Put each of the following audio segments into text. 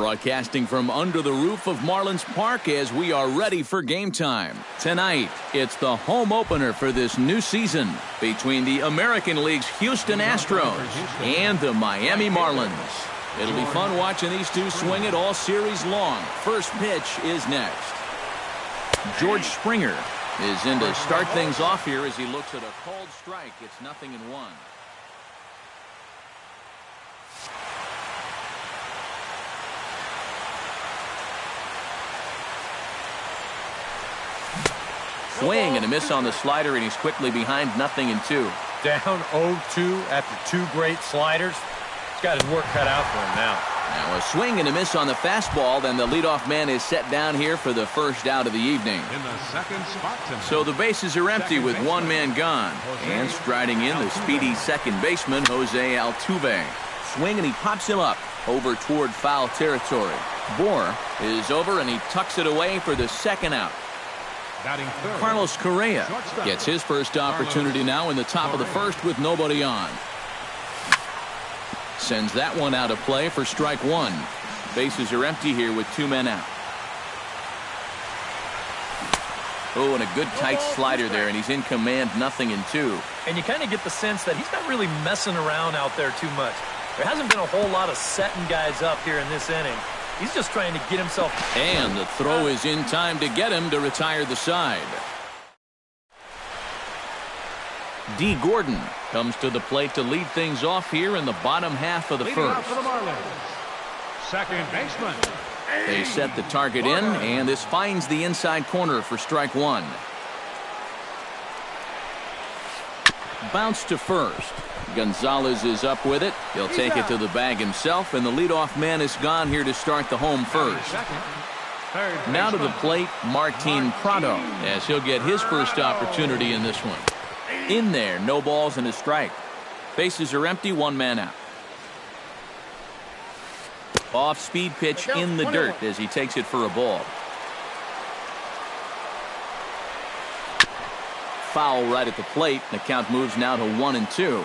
Broadcasting from under the roof of Marlins Park as we are ready for game time. Tonight, it's the home opener for this new season between the American League's Houston Astros and the Miami Marlins. It'll be fun watching these two swing it all series long. First pitch is next. George Springer is in to start things off here as he looks at a called strike. It's 0-1. Swing and a miss on the slider, and he's quickly behind 0-2. Down 0-2 after two great sliders. He's got his work cut out for him now. Now a swing and a miss on the fastball. Then the leadoff man is set down here for the first out of the evening. In the second spot tonight. So the bases are empty with one man gone. And striding in the speedy second baseman, Jose Altuve. Swing and he pops him up over toward foul territory. Bohr is over and he tucks it away for the second out. Carlos Correa gets his first opportunity now in the top of the first with nobody on. Sends that one out of play for strike one. Bases are empty here with two men out. Oh, and a good tight slider there, and he's in command, 0-2. And you kind of get the sense that he's not really messing around out there too much. There hasn't been a whole lot of setting guys up here in this inning. He's just trying to get himself. And the throw is in time to get him to retire the side. D. Gordon comes to the plate to lead things off here in the bottom half of the first. For the Marlins, second baseman. They set the target in, and this finds the inside corner for strike one. Bounce to first. Gonzalez is up with it. He'll take it to the bag himself, and the leadoff man is gone here to start the home first. Now to the plate, Martin Prado, as he'll get his first opportunity in this one. In there, no balls and a strike. Bases are empty, one man out. Off-speed pitch in the dirt as he takes it for a ball. Foul right at the plate. The count moves now to 1-2.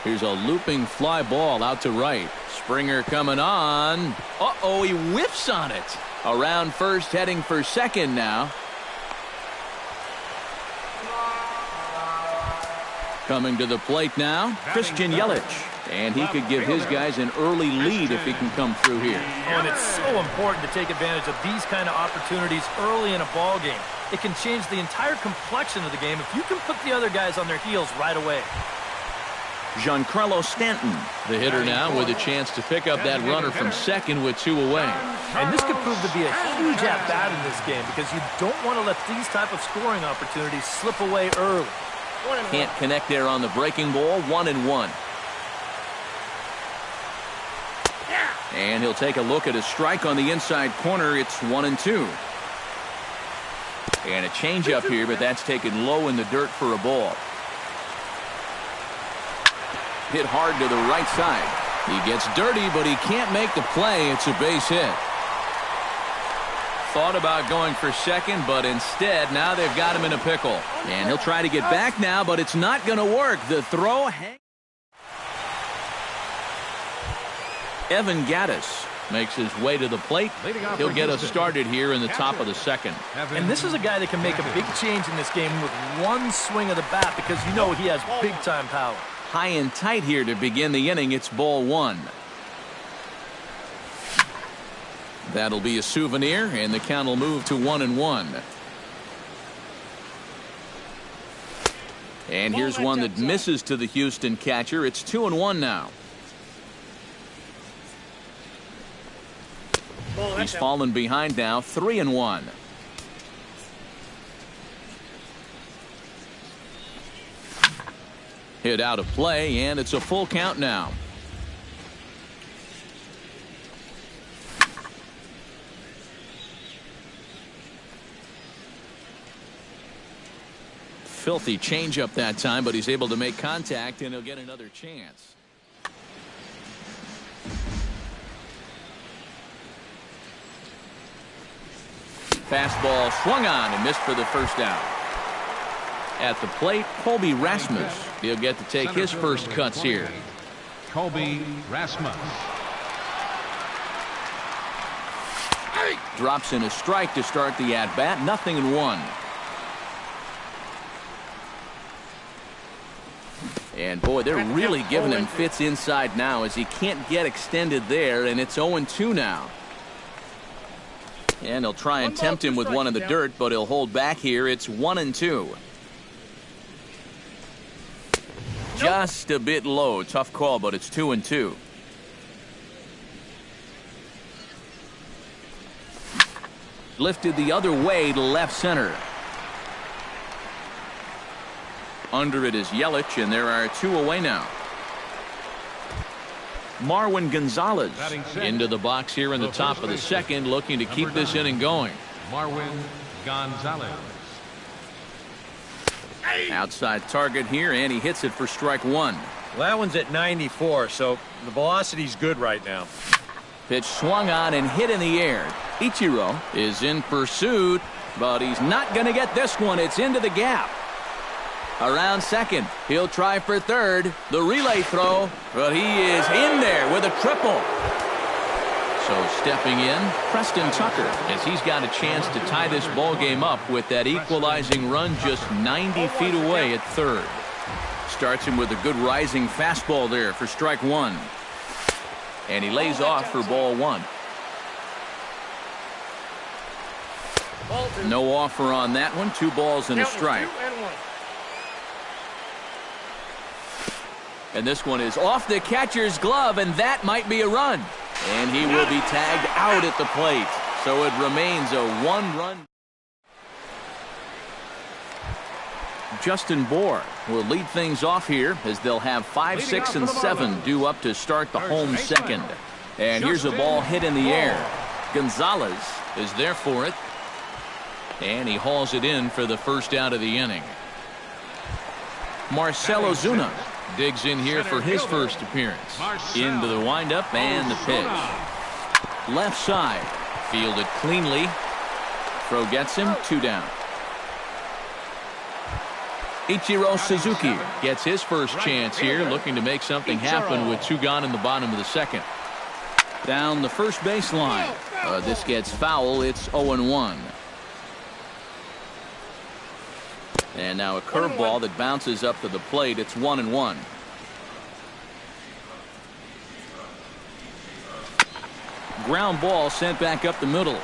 Here's a looping fly ball out to right. Springer coming on. Uh-oh, he whiffs on it. Around first, heading for second now. Coming to the plate now, Christian Yelich. And he could give his guys an early lead if he can come through here. And it's so important to take advantage of these kind of opportunities early in a ball game. It can change the entire complexion of the game if you can put the other guys on their heels right away. Giancarlo Stanton, the hitter now, with a chance to pick up that runner from second with two away. And this could prove to be a huge at-bat in this game because you don't want to let these type of scoring opportunities slip away early. Can't connect there on the breaking ball. 1-1. And he'll take a look at a strike on the inside corner. It's 1-2. And a changeup here, but that's taken low in the dirt for a ball. Hit hard to the right side. He gets dirty, but he can't make the play. It's a base hit. Thought about going for second, but instead now they've got him in a pickle. And he'll try to get back now, but it's not going to work. The throw. Evan Gattis makes his way to the plate. He'll get us started here in the top of the second. And this is a guy that can make a big change in this game with one swing of the bat because you know he has big-time power. High and tight here to begin the inning. It's ball one. That'll be a souvenir, and the count will move to 1-1. And here's one that misses to the Houston catcher. It's 2-1 now. He's fallen behind now, 3-1. Hit out of play, and it's a full count now. Filthy changeup that time, but he's able to make contact, and he'll get another chance. Fastball swung on and missed for the first out. At the plate, Colby Rasmus. He'll get to take his first cuts here. Kobe Rasmus. Drops in a strike to start the at-bat. 0-1. And boy, they're really giving him fits inside now as he can't get extended there, and it's 0-2 now. And he'll try and tempt him with one in the dirt, but he'll hold back here. It's 1-2. Just a bit low. Tough call, but it's 2-2. Lifted the other way to left center. Under it is Yelich, and there are 2 away now. Marwin Gonzalez into the box here in the top of the second, looking to keep this inning going. Marwin Gonzalez. Outside target here, and he hits it for strike 1. Well, that one's at 94, so the velocity's good right now. Pitch swung on and hit in the air. Ichiro is in pursuit, but he's not going to get this one. It's into the gap. Around second, he'll try for third. The relay throw, but he is in there with a triple. So stepping in, Preston Tucker, as he's got a chance to tie this ball game up with that equalizing run just 90 feet away at third. Starts him with a good rising fastball there for strike 1. And he lays off for ball 1. No offer on that one. 2 balls and a strike. And this one is off the catcher's glove, and that might be a run. And he will be tagged out at the plate. So it remains a 1-run. Justin Bohr will lead things off here as they'll have 5, 6, and 7 due up to start the home second. And here's a ball hit in the air. Gonzalez is there for it. And he hauls it in for the first out of the inning. Marcell Ozuna digs in here for his first appearance. Into the windup and the pitch. Left side. Fielded cleanly. Throw gets him. 2 down. Ichiro Suzuki gets his first chance here, looking to make something happen with 2 gone in the bottom of the second. Down the first baseline. This gets foul. It's 0-1. And now a curveball that bounces up to the plate. It's 1-1. Ground ball sent back up the middle.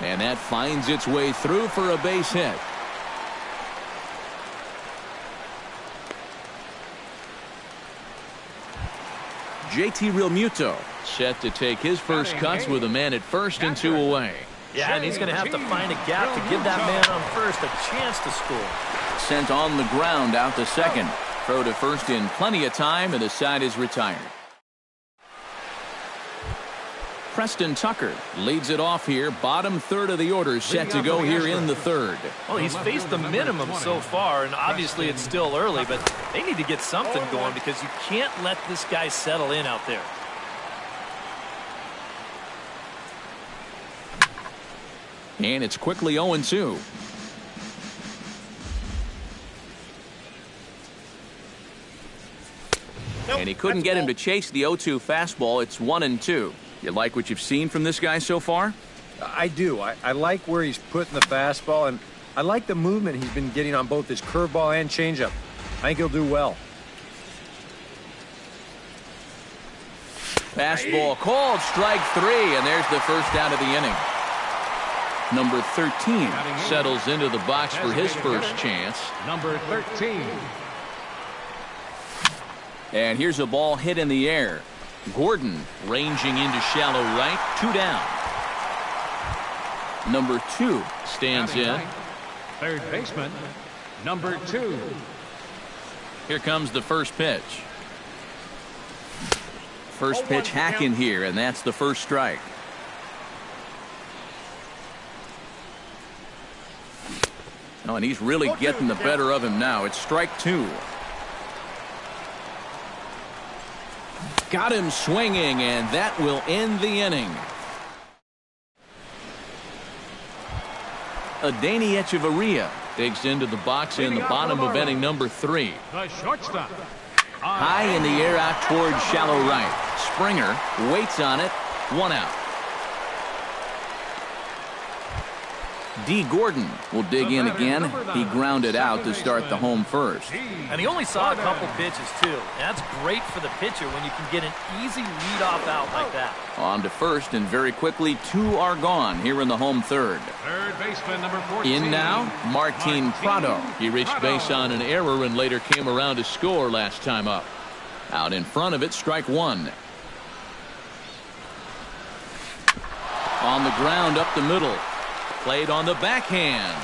And that finds its way through for a base hit. JT Realmuto set to take his first cuts with a man at first and 2 away. Yeah, and he's going to have to find a gap to give that man on first a chance to score. Sent on the ground out to second. Throw to first in plenty of time, and the side is retired. Preston Tucker leads it off here. Bottom third of the order set to go here in the third. Well, he's faced the minimum so far, and obviously it's still early, but they need to get something going because you can't let this guy settle in out there. And it's quickly 0-2. And he couldn't get him to chase the 0-2 fastball. It's 1-2. You like what you've seen from this guy so far? I do. I like where he's putting the fastball, and I like the movement he's been getting on both his curveball and changeup. I think he'll do well. Fastball called, strike 3, and there's the first out of the inning. Number 13 settles into the box for his first chance. Number 13. And here's a ball hit in the air. Gordon ranging into shallow right. 2 down. Number 2 stands in. Third baseman, number 2. Here comes the first pitch. First pitch hack in here, and that's the first strike. Oh, and he's really getting the better of him now. It's strike 2. Got him swinging, and that will end the inning. Adeiny Echeverria digs into the box in the bottom of inning number 3. The shortstop, High in the air out towards shallow right. Springer waits on it. 1 out. D. Gordon will dig in again. He grounded out to start the home first. And he only saw a couple pitches, too. That's great for the pitcher when you can get an easy leadoff out like that. On to first, and very quickly, 2 are gone here in the home third. Third baseman, number 14. In now, Martin Prado. He reached base on an error and later came around to score last time up. Out in front of it, strike 1. On the ground up the middle. Played on the backhand.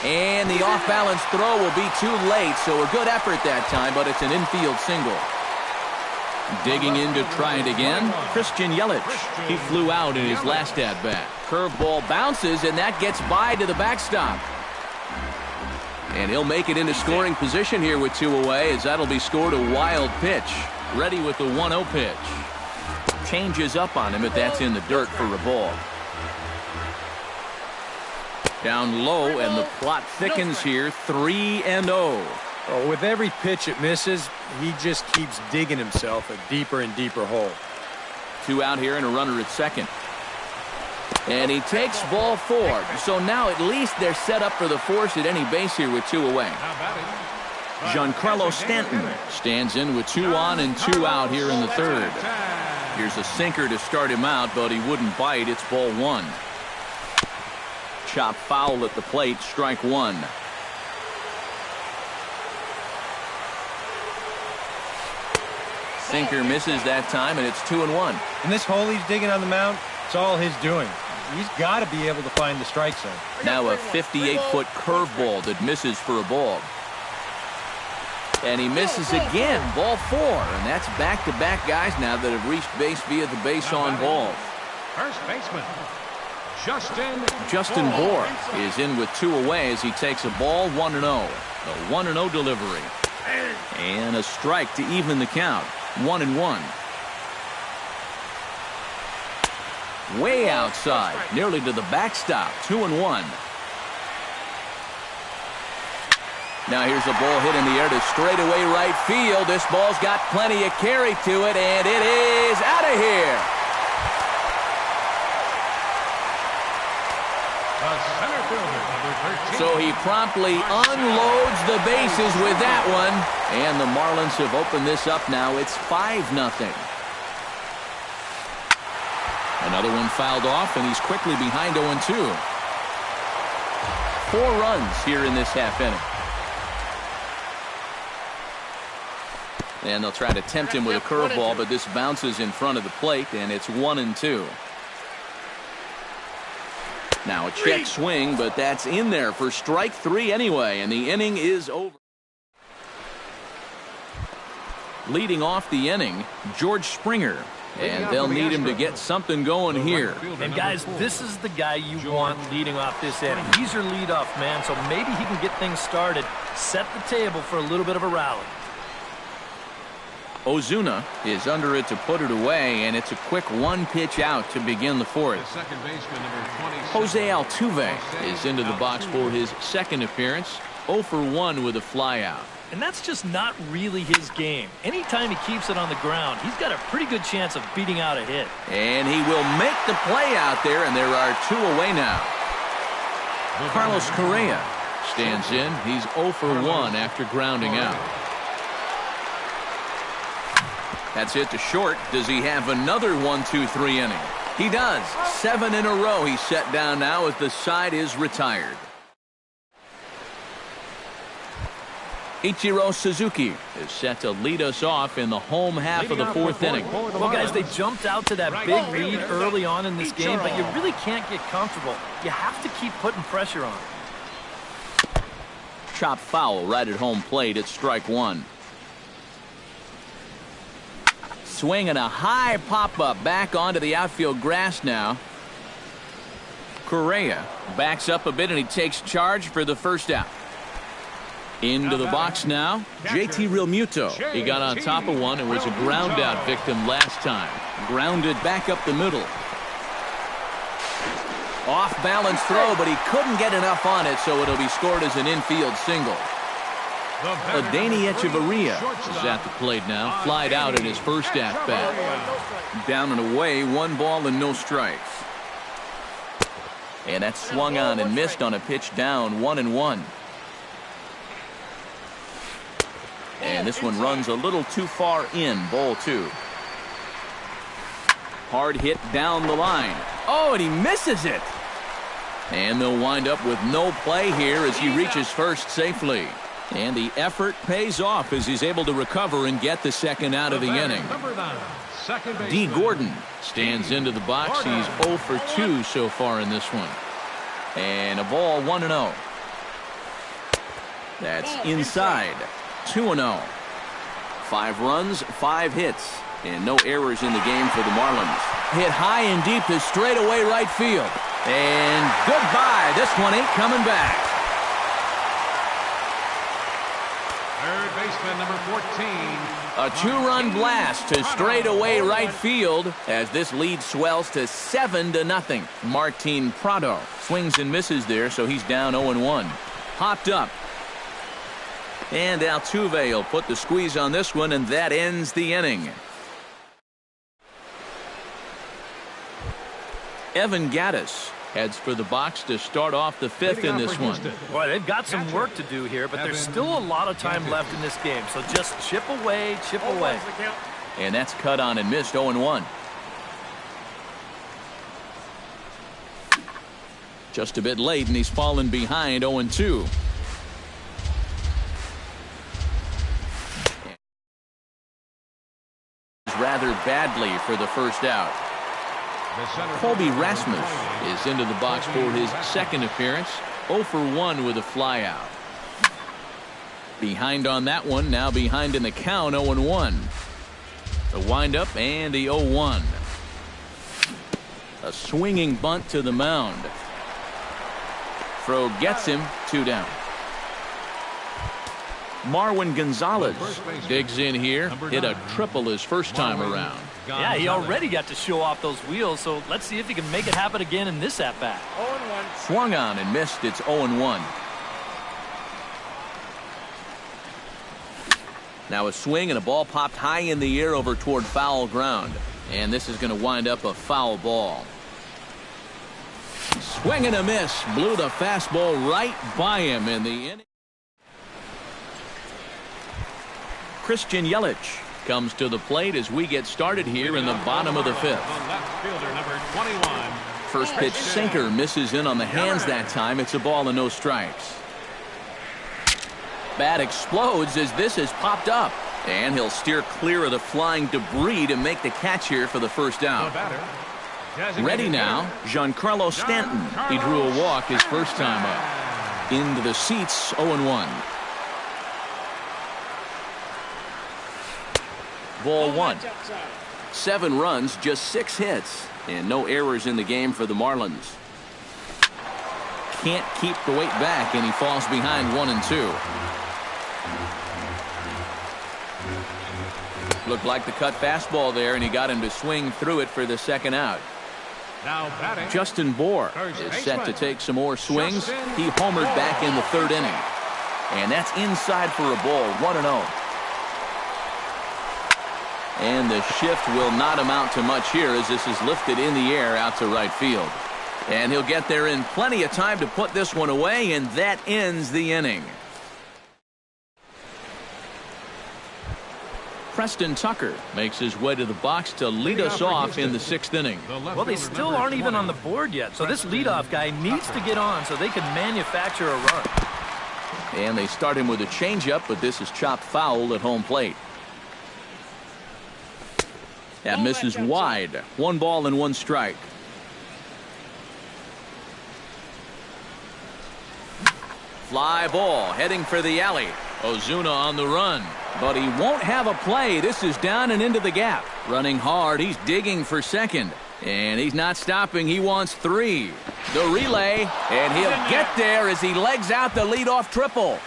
And the off-balance throw will be too late, so a good effort that time, but it's an infield single. Digging in to try it again, Christian Yelich. He flew out in his last at-bat. Curveball bounces, and that gets by to the backstop. And he'll make it into scoring position here with 2 away, as that'll be scored a wild pitch. Ready with the 1-0 pitch. Changes up on him, but that's in the dirt for a ball. Down low, and the plot thickens here. 3-0. Oh, with every pitch it misses, he just keeps digging himself a deeper and deeper hole. 2 out here and a runner at second. And he takes ball 4. So now at least they're set up for the force at any base here with 2 away. Giancarlo Stanton stands in with 2 on and 2 out here in the third. Here's a sinker to start him out, but he wouldn't bite. It's ball 1. Chop foul at the plate, strike 1. Sinker misses that time, and it's 2-1. And this hole he's digging on the mound, it's all his doing. He's got to be able to find the strike zone. Now a 58-foot curveball that misses for a ball. And he misses again, ball 4. And that's back-to-back guys now that have reached base via the base on balls. First baseman, Justin Bohr is in with 2 away as he takes a ball. 1-0. A 1-0 delivery. And a strike to even the count. 1-1. Way outside, nearly to the backstop. 2-1. Now here's a ball hit in the air to straightaway right field. This ball's got plenty of carry to it, and it is out of here. So he promptly unloads the bases with that one. And the Marlins have opened this up now. It's 5-0. Another one fouled off, and he's quickly behind 0-2. 4 runs here in this half inning. And they'll try to tempt him with a curveball, but this bounces in front of the plate, and it's 1-2. Now a check swing, but that's in there for strike 3 anyway, and the inning is over. Leading off the inning, George Springer. And they'll need him to get something going here. And guys, this is the guy you want leading off this inning. He's your leadoff man, so maybe he can get things started, set the table for a little bit of a rally. Ozuna is under it to put it away, and it's a quick 1-pitch out to begin the 4th. Jose Altuve is into the box for his 2nd appearance. 0 for 1 with a flyout. And that's just not really his game. Anytime he keeps it on the ground, he's got a pretty good chance of beating out a hit. And he will make the play out there, and there are 2 away now. Carlos Correa stands in. He's 0 for 1 after grounding out. That's it to short. Does he have another 1-2-3 inning? He does. 7 in a row he's set down now as the side is retired. Ichiro Suzuki is set to lead us off in the home half of the 4th inning. Well, guys, they jumped out to that big lead early on in this game, but you really can't get comfortable. You have to keep putting pressure on. Chop foul right at home plate. It's strike 1. Swing and a high pop-up back onto the outfield grass now. Correa backs up a bit, and he takes charge for the first out. Into the box now, JT Realmuto. He got on top of one and was a ground-out victim last time. Grounded back up the middle. Off-balance throw, but he couldn't get enough on it, so it'll be scored as an infield single. Adani Echeverria is at the plate now. Flied out in his first at-bat. Down and away, 1 ball and no strikes. And that swung on and missed on a pitch down, 1-1. And this one runs a little too far in, ball 2. Hard hit down the line. Oh, and he misses it. And they'll wind up with no play here as he reaches first safely. And the effort pays off as he's able to recover and get the second out of the inning. D. Gordon stands into the box. He's 0 for 2 so far in this one. And a ball, 1-0. That's inside. 2-0. 5 runs, 5 hits, and no errors in the game for the Marlins. Hit high and deep to straightaway right field. And goodbye. This one ain't coming back. Third baseman, number 14. A 2-run blast to straightaway right field as this lead swells to 7-0. Martin Prado swings and misses there, so he's down 0-1. Popped up. And Altuve will put the squeeze on this one, and that ends the inning. Evan Gattis heads for the box to start off the 5th in this one. Boy, they've got some work to do here, but there's still a lot of time left in this game. So just chip away, chip away. And that's cut on and missed, 0-1. Just a bit late, and he's fallen behind, 0-2. Rather badly for the first out. Colby Rasmus is into the box for his second appearance. 0 for 1 with a flyout. Behind on that one, now behind in the count, 0-1. The windup and the 0-1. A swinging bunt to the mound. Throw gets him, 2 down. Marwin Gonzalez digs in here, hit a triple his first time around. Yeah, he already got to show off those wheels, so let's see if he can make it happen again in this at-bat. Swung on and missed. It's 0-1. Now a swing and a ball popped high in the air over toward foul ground. And this is going to wind up a foul ball. Swing and a miss. Blew the fastball right by him in the inning. Christian Yelich comes to the plate as we get started here in the bottom of the 5th. First pitch sinker misses in on the hands that time. It's a ball and no strikes. Bat explodes as this has popped up. And he'll steer clear of the flying debris to make the catch here for the first out. Ready now, Giancarlo Stanton. He drew a walk his first time up. Into the seats, 0-1. Ball 1. 7 runs, just 6 hits, and no errors in the game for the Marlins. Can't keep the weight back, and he falls behind 1-2. Looked like the cut fastball there, and he got him to swing through it for the second out. Now batting, Justin Bour is set to take some more swings. He homered back in the 3rd inning. And that's inside for a ball, 1-0. And the shift will not amount to much here as this is lifted in the air out to right field. And he'll get there in plenty of time to put this one away, and that ends the inning. Preston Tucker makes his way to the box to lead us off in the 6th inning. Well, they still aren't even on the board yet, so this leadoff guy needs to get on so they can manufacture a run. And they start him with a changeup, but this is chopped foul at home plate. That misses wide. 1 ball and 1 strike. Fly ball heading for the alley. Ozuna on the run, but he won't have a play. This is down and into the gap. Running hard, he's digging for second. And he's not stopping. He wants 3. The relay, and he'll get there as he legs out the leadoff triple.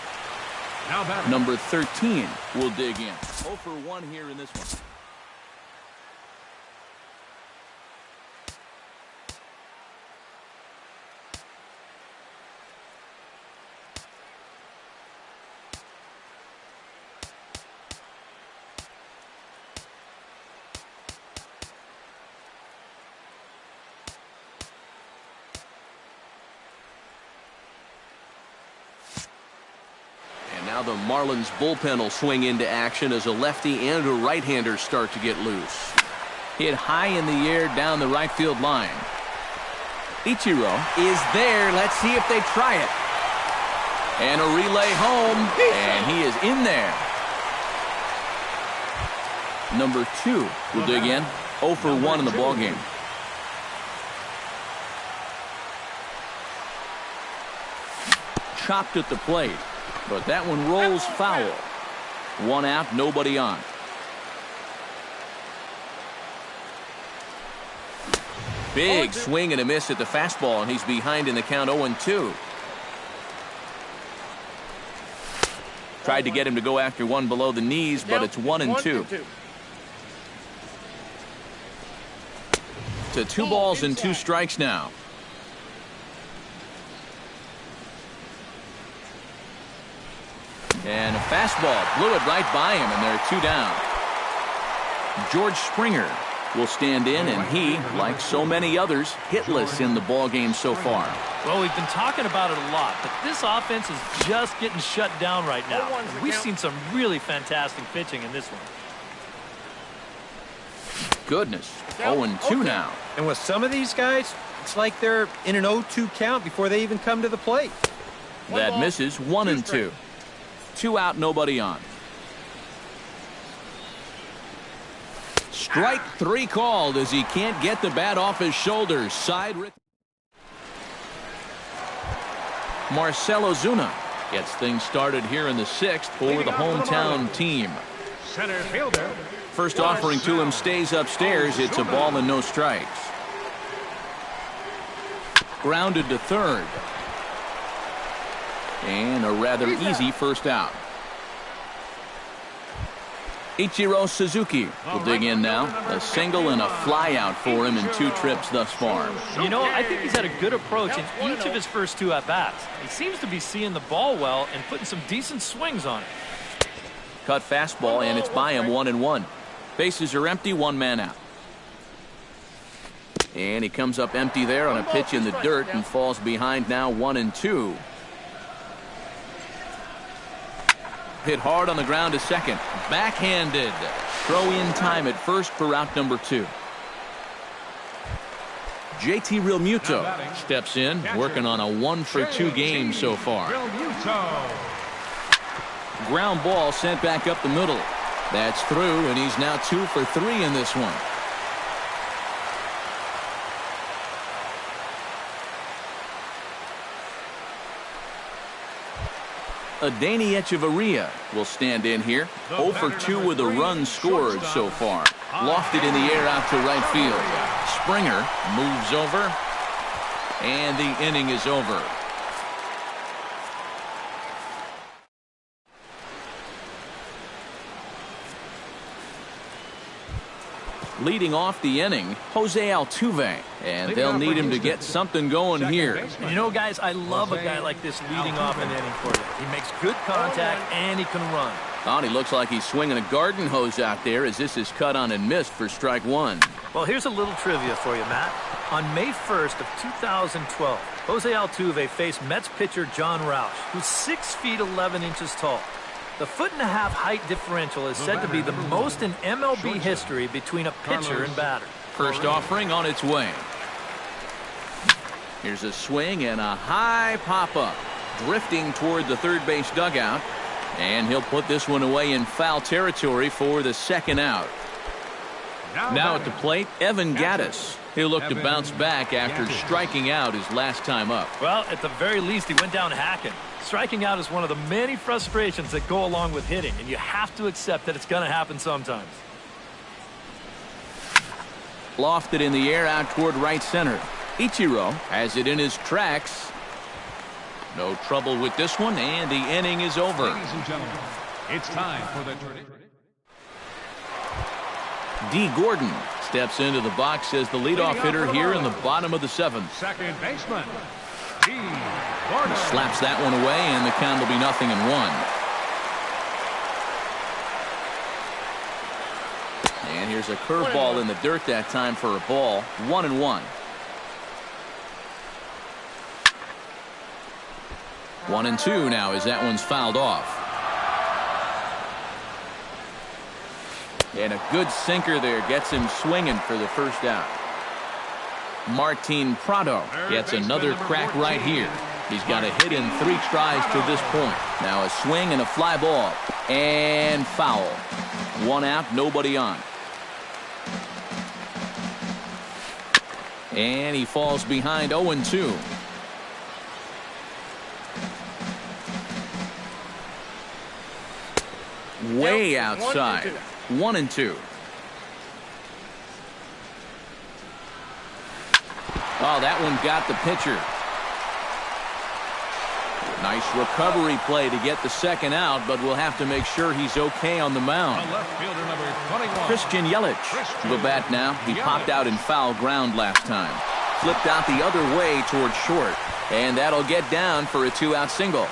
Number 13 will dig in. 0 for 1 here in this one. Now the Marlins bullpen will swing into action as a lefty and a right-hander start to get loose. Hit high in the air down the right field line. Ichiro is there. Let's see if they try it. And a relay home, and he is in there. Number 2 will dig in. 0 for 1 in the ballgame. Chopped at the plate, but that one rolls foul. 1 out, nobody on. Big swing and a miss at the fastball, and he's behind in the count 0-2. Tried to get him to go after one below the knees, but it's 1-2. To 2 balls and 2 strikes now. And a fastball blew it right by him, and they're 2 down. George Springer will stand in, and he, like so many others, hitless in the ballgame so far. Well, we've been talking about it a lot, but this offense is just getting shut down right now. We've seen some really fantastic pitching in this one. Goodness, 0-2 now. And with some of these guys, it's like they're in an 0-2 count before they even come to the plate. That misses. 1-2. 2 out, nobody on. Strike 3 called as he can't get the bat off his shoulders. Side. Marcell Ozuna gets things started here in the 6th for the hometown team. Center fielder. First offering to him stays upstairs. It's a ball and no strikes. Grounded to third. And a rather easy first out. Ichiro Suzuki will dig in now. A single and a fly out for him in 2 trips thus far. You know, I think he's had a good approach in each of his first 2 at-bats. He seems to be seeing the ball well and putting some decent swings on it. Cut fastball, and it's by him. 1-1. Bases are empty, 1 man out. And he comes up empty there on a pitch in the dirt and falls behind now. 1-2. Hit hard on the ground to second. Backhanded. Throw in time at first for out number 2. JT Realmuto steps in, working on a 1 for 2 game so far. Ground ball sent back up the middle. That's through, and he's now 2 for 3 in this one. Adeiny Echeverria will stand in here. 0 for 2 with a run scored so far. Lofted in the air out to right field. Springer moves over, and the inning is over. Leading off the inning, Jose Altuve, and they'll need him to get something going here. You know, guys, I love a guy like this leading off an inning for you. He makes good contact, and he can run. Oh, he looks like he's swinging a garden hose out there as this is cut on and missed for strike 1. Well, here's a little trivia for you, Matt. On May 1st of 2012, Jose Altuve faced Mets pitcher John Roush, who's 6 feet 11 inches tall. The 1.5-foot height differential is said to be the most in MLB history between a pitcher and batter. First offering on its way. Here's a swing and a high pop-up. Drifting toward the third base dugout. And he'll put this one away in foul territory for the 2nd out. Now at the plate, Evan Gattis. He'll look to bounce back after striking out his last time up. Well, at the very least, he went down hacking. Striking out is one of the many frustrations that go along with hitting, and you have to accept that it's going to happen sometimes. Lofted in the air out toward right center. Ichiro has it in his tracks. No trouble with this one, and the inning is over. Ladies and gentlemen, it's time for the verdict. D. Gordon steps into the box as the leadoff hitter here in the bottom of the 7th. Second baseman, D. Gordon. Slaps that one away, and the count will be 0-1. And here's a curveball in the dirt that time for a ball. 1-1. 1-2 now as that one's fouled off. And a good sinker there gets him swinging for the first out. Martin Prado gets another crack right here. He's got a hit in 3 tries to this point. Now a swing and a fly ball. And foul. 1 out, nobody on. And he falls behind 0-2. Way outside. 1-2. Oh, that one got the pitcher. Nice recovery play to get the second out, but we'll have to make sure he's okay on the mound. Left fielder number 21. Christian Yelich, the bat now. He popped out in foul ground last time. Flipped out the other way towards short. And that'll get down for a 2-out single.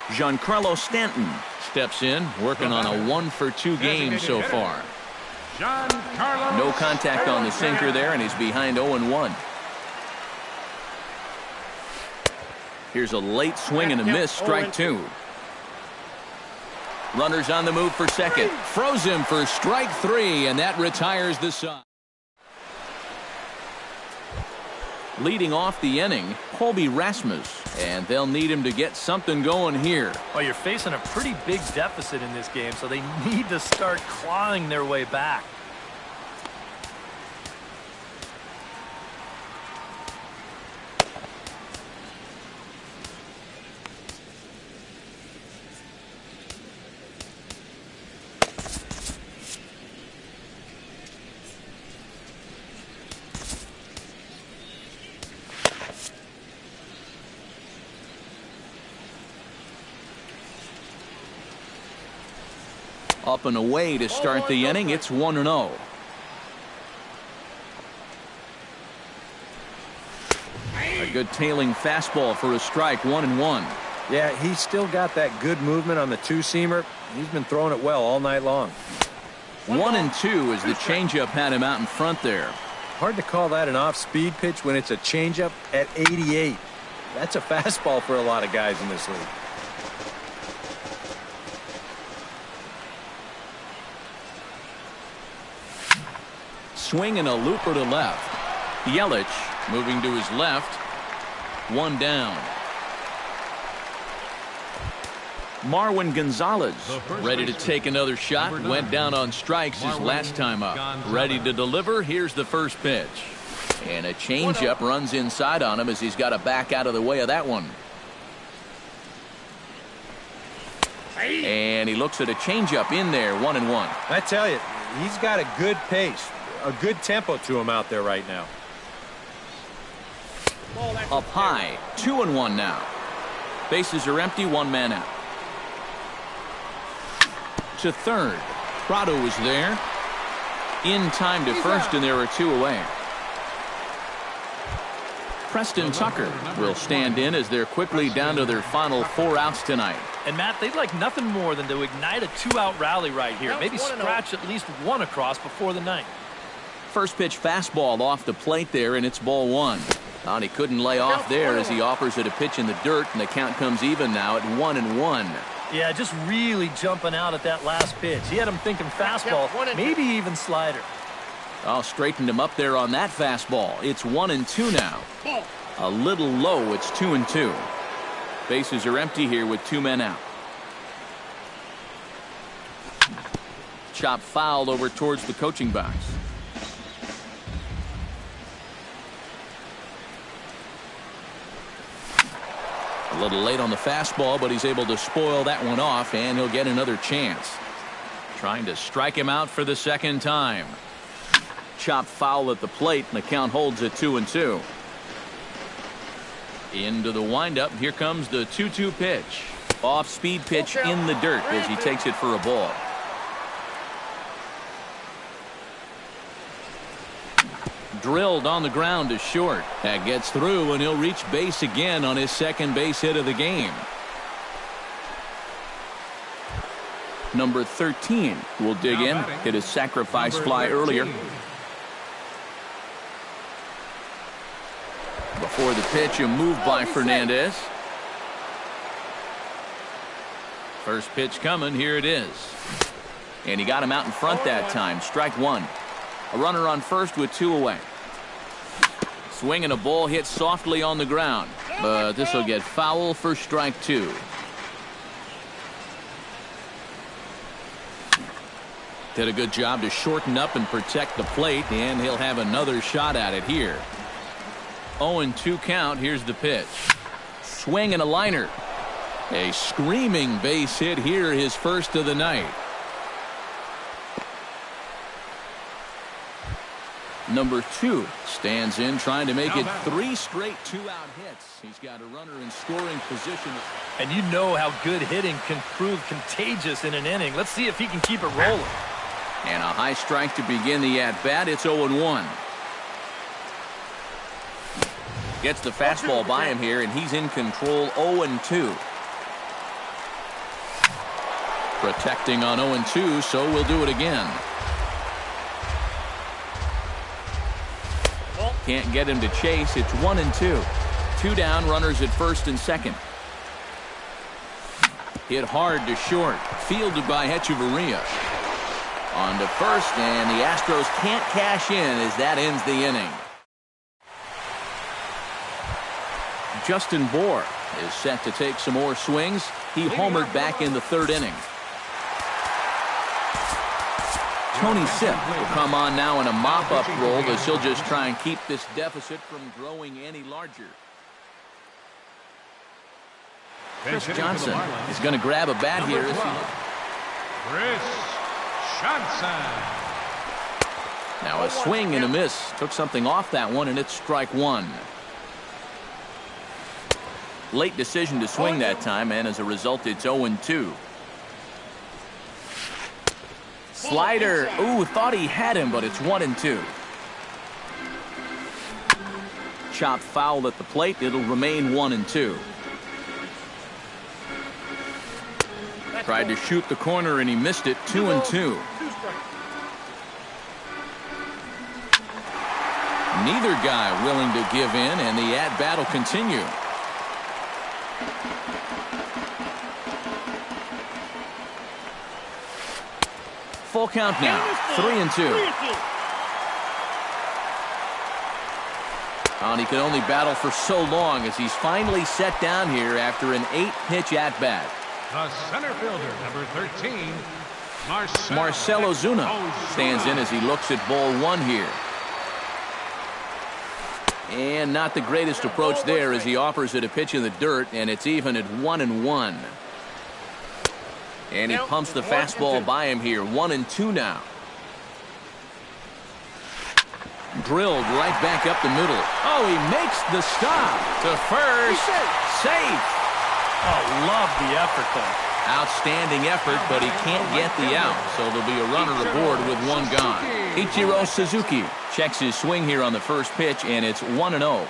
Giancarlo Stanton steps in, working on a 1-for-2 game so far. No contact on the sinker there, and he's behind 0-1. Here's a late swing and a miss, strike 2. Runners on the move for second. Froze him for strike 3, and that retires the side. Leading off the inning, Colby Rasmus, and they'll need him to get something going here. Well, you're facing a pretty big deficit in this game, so they need to start clawing their way back. Up and away to start the inning. It's 1-0. A good tailing fastball for a strike. 1-1. Yeah, he's still got that good movement on the two-seamer. He's been throwing it well all night long. 1-2 as the changeup had him out in front there. Hard to call that an off-speed pitch when it's a changeup at 88. That's a fastball for a lot of guys in this league. Swing and a looper to left. Yelich moving to his left. 1 down. Marwin Gonzalez ready to take another shot. Went down on strikes his last time up. Ready to deliver. Here's the first pitch. And a changeup runs inside on him as he's got to back out of the way of that one. And he looks at a changeup in there. 1-1. I tell you, he's got a good pace. A good tempo to him out there right now. Up high, 2-1 now. Bases are empty, 1 man out. To third, Prado was there. In time to first, and there are 2 away. Preston Tucker will stand in as they're quickly down to their final 4 outs tonight. And Matt, they'd like nothing more than to ignite a 2-out rally right here. Maybe scratch at least 1 across before the ninth. First pitch fastball off the plate there, and it's ball 1. And he couldn't lay off there as he offers it a pitch in the dirt, and the count comes even now at 1-1. Yeah, just really jumping out at that last pitch. He had him thinking fastball, maybe even slider. Oh, straightened him up there on that fastball. It's 1-2 now. A little low. It's 2-2. Bases are empty here with 2 men out. Chop fouled over towards the coaching box. A little late on the fastball, but he's able to spoil that one off, and he'll get another chance. Trying to strike him out for the second time. Chop foul at the plate, and the count holds at 2-2. Into the windup. Here comes the 2-2 pitch. Off-speed pitch in the dirt as he takes it for a ball. Drilled on the ground to short. That gets through, and he'll reach base again on his second base hit of the game. Number 13 will dig in. Hit a sacrifice fly earlier. Before the pitch, a move by Fernandez. First pitch coming, here it is. And he got him out in front that time. Strike one. A runner on first with 2 away. Swing and a ball hit softly on the ground. But this will get foul for strike 2. Did a good job to shorten up and protect the plate, and he'll have another shot at it here. 0-2 count. Here's the pitch. Swing and a liner. A screaming base hit here, his first of the night. Number 2 stands in, trying to make it 3 straight 2-out hits. He's got a runner in scoring position. And you know how good hitting can prove contagious in an inning. Let's see if he can keep it rolling. And a high strike to begin the at-bat. It's 0-1. Gets the fastball by him here, and he's in control. 0-2. Protecting on 0-2, so we'll do it again. Can't get him to chase. It's 1-2. 2 down, runners at first and second. Hit hard to short. Fielded by Hechavarria. On to first, and the Astros can't cash in as that ends the inning. Justin Bour is set to take some more swings. He homered back in the 3rd inning. Tony Sipp will come on now in a mop-up role as he'll just try and keep this deficit from growing any larger. Chris Johnson is going to grab a bat here. Chris Johnson. Now a swing and a miss. Took something off that one, and it's strike 1. Late decision to swing that time, and as a result, it's 0-2. Slider. Ooh, thought he had him, but it's 1-2. Chop foul at the plate. It'll remain 1-2. Tried to shoot the corner, and he missed it. 2-2. Neither guy willing to give in, and the at-bat will continue. Full count now. 3-2. And he could only battle for so long as he's finally set down here after an 8-pitch at-bat. The center fielder, number 13, Marcell Ozuna stands in as he looks at ball 1 here. And not the greatest approach there as he offers it a pitch in the dirt, and it's even at 1-1. And he pumps the fastball by him here. 1-2 now. Drilled right back up the middle. Oh, he makes the stop to first. Safe. Oh, love the effort there. Outstanding effort, but he can't get the out. So there'll be a runner aboard with 1 gone. Ichiro Suzuki checks his swing here on the first pitch, and it's 1-0.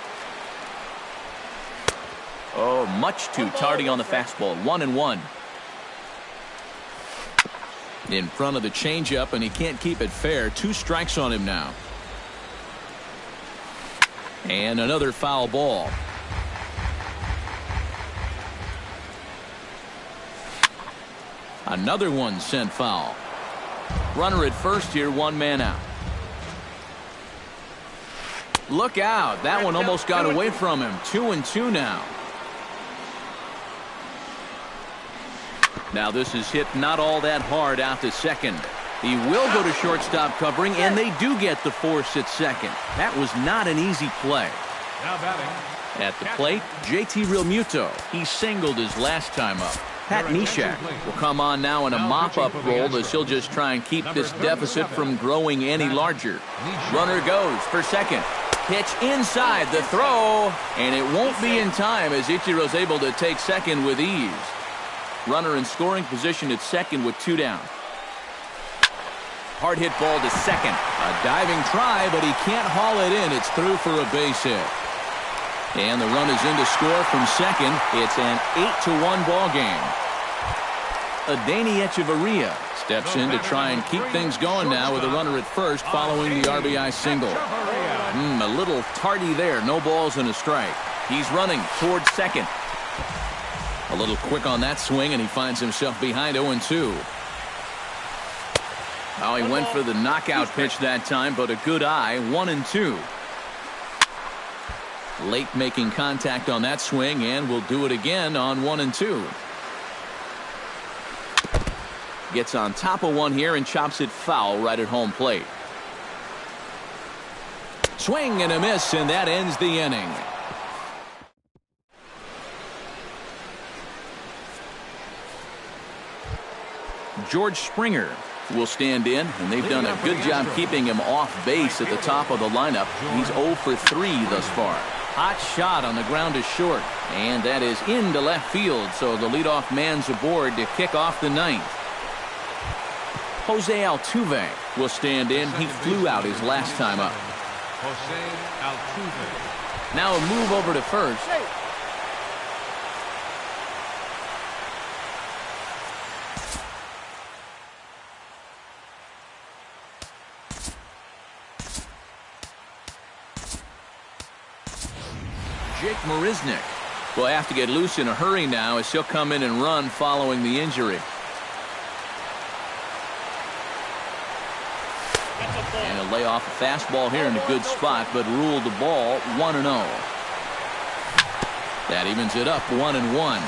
Oh, much too tardy on the fastball. 1-1. In front of the changeup, and he can't keep it fair. 2 strikes on him now. And another foul ball. Another one sent foul. Runner at first here, 1 man out. Look out. That one almost got away from him. 2-2 now. Now this is hit not all that hard out to second. He will go to shortstop covering, and they do get the force at second. That was not an easy play. now batting. At the plate, JT Realmuto. He singled his last time up. Pat Neshek will come on now in a mop-up role as he'll just try and keep this deficit from growing any larger. Runner goes for second. Pitch inside the throw, and it won't be in time as Ichiro's able to take second with ease. Runner in scoring position at second with 2 down. Hard hit ball to second. A diving try, but he can't haul it in. It's through for a base hit. And the run is in to score from second. It's an 8-1 ball game. Adeiny Hechavarria steps in to try and keep things going now with a runner at first following the RBI single. A little tardy there. No balls and a strike. He's running towards second. A little quick on that swing, and he finds himself behind 0-2. Oh, he went for the knockout pitch that time, but a good eye. 1-2. Late making contact on that swing, and will do it again on 1-2. Gets on top of one here and chops it foul right at home plate. Swing and a miss, and that ends the inning. George Springer will stand in, and they've done a good job keeping him off base at the top of the lineup. He's 0 for 3 thus far. Hot shot on the ground is short, and that is into left field, so the leadoff man's aboard to kick off the ninth. Jose Altuve will stand in. He flew out his last time up. Jose Altuve. Now a move over to first. Jake Marisnick will have to get loose in a hurry now as he'll come in and run following the injury. And he'll lay off a fastball here in a good spot, but ruled the ball 1-0. That evens it up 1-1.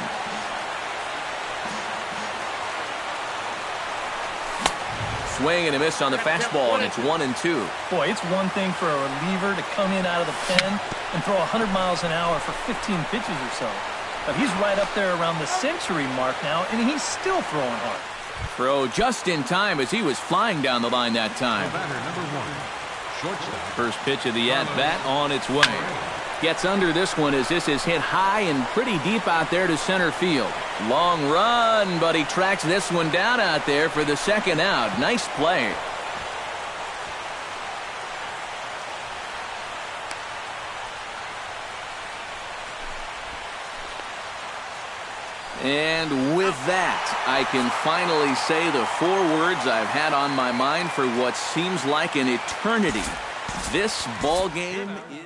Swing and a miss on the fastball, and it's 1-2. Boy, it's one thing for a reliever to come in out of the pen and throw 100 miles an hour for 15 pitches or so. But he's right up there around the century mark now, and he's still throwing hard. Throw just in time as he was flying down the line that time. Batter number 1, shortstop. First pitch of the at-bat on its way. Gets under this one as this is hit high and pretty deep out there to center field. Long run, but he tracks this one down out there for the second out. Nice play. And with that, I can finally say the 4 words I've had on my mind for what seems like an eternity. This ball game is